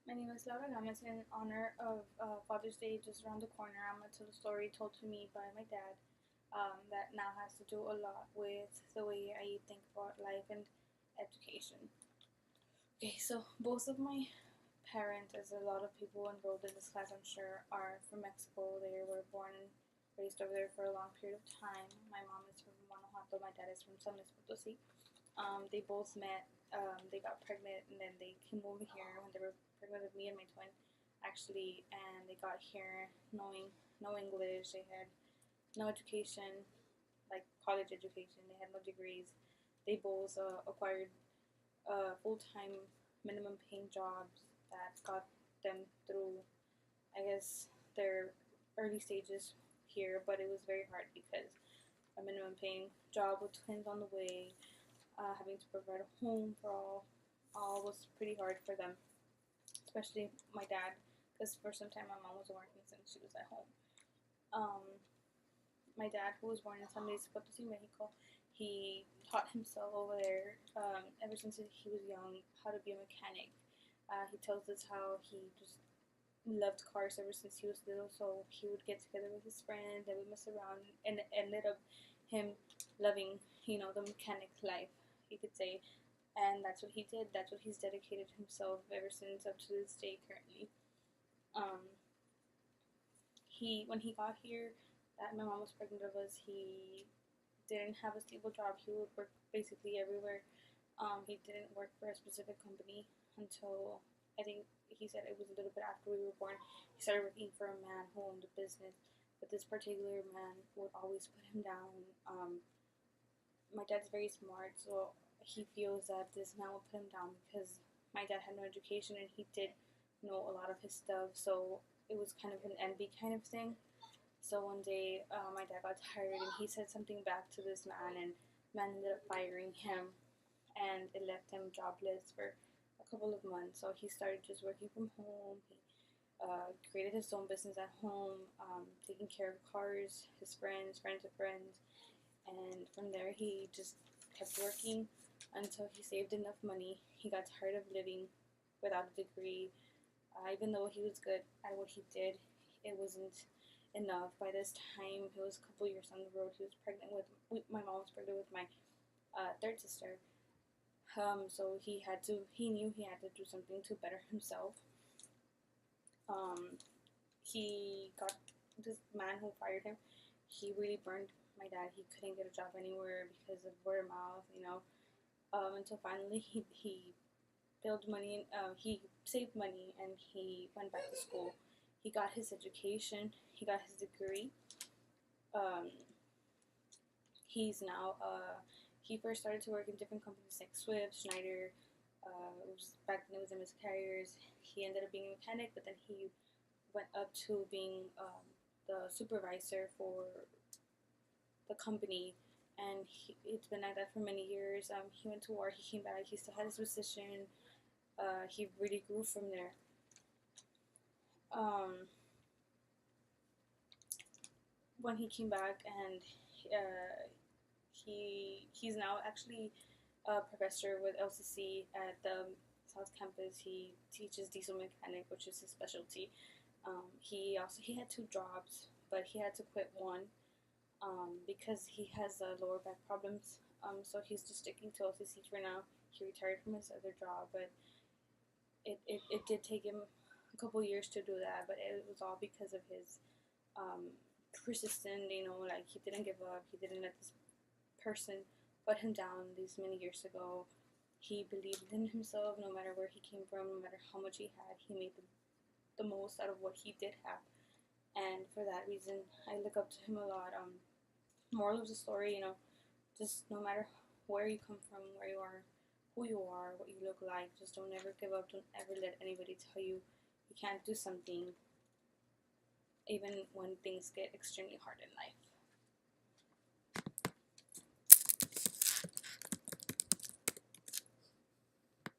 My name is Laura Gomez. In honor of Father's Day just around the corner, I'm going to tell a story told to me by my dad that now has to do a lot with the way I think about life and education. Okay, so both of my parents, as a lot of people enrolled in this class I'm sure, are from Mexico. They were born and raised over there for a long period of time. My mom is from Guanajuato, my dad is from San Luis Potosí. They both met, they got pregnant, and then they came over here when they were pregnant with me and my twin, actually, and they got here knowing no English. They had no education, like college education. They had no degrees. They both acquired full time minimum paying jobs that got them through, I guess, their early stages here, but it was very hard because a minimum paying job with twins on the way, having to provide a home for all was pretty hard for them, especially my dad, because for some time my mom wasn't working since she was at home. Um, my dad, who was born in San Luis Potosí, Mexico, he taught himself over there ever since he was young how to be a mechanic. He tells us how he just loved cars ever since he was little, so he would get together with his friends and we mess around, and it ended up him loving, the mechanic life, you could say. And that's what he did. That's what he's dedicated himself ever since up to this day currently. Um, he when he got here, that my mom was pregnant of us, he didn't have a stable job. He would work basically everywhere. He didn't work for a specific company until I think he said it was a little bit after we were born. He started working for a man who owned a business, but this particular man would always put him down. My dad's very smart, so he feels that this man will put him down because my dad had no education and he did know a lot of his stuff, so it was kind of an envy kind of thing. So one day, my dad got tired and he said something back to this man, and man ended up firing him, and it left him jobless for a couple of months. So he started just working from home. He created his own business at home, taking care of cars, his friends of friends, and from there he just kept working until he saved enough money. He got tired of living without a degree. Even though he was good at what he did, it wasn't enough. By this time, it was a couple years down the road. He was pregnant with my mom was pregnant with my third sister. So he knew he had to do something to better himself. Um, he got this man who fired him. He really burned my dad. He couldn't get a job anywhere because of word of mouth, until finally he built money. He saved money and he went back to school. He got his education. He got his degree. Um, he first started to work in different companies like Swift, Schneider. It was back then it was MS Carriers. He ended up being a mechanic, but then he went up to being the supervisor for the company, and it's been like that for many years. He went to war. He came back. He still had his position. He really grew from there. Um, when he came back, and he's now actually a professor with LCC at the South Campus. He teaches diesel mechanic, which is his specialty. He had two jobs, but he had to quit one because he has lower back problems. So he's just sticking to LCC for now. He retired from his other job, but it did take him a couple years to do that. But it was all because of his persistent. Like he didn't give up. He didn't let this person put him down these many years ago. He believed in himself no matter where he came from, no matter how much he had. He made the most out of what he did have. And for that reason, I look up to him a lot. Moral of the story, just no matter where you come from, where you are, who you are, what you look like, just don't ever give up. Don't ever let anybody tell you you can't do something, even when things get extremely hard in life.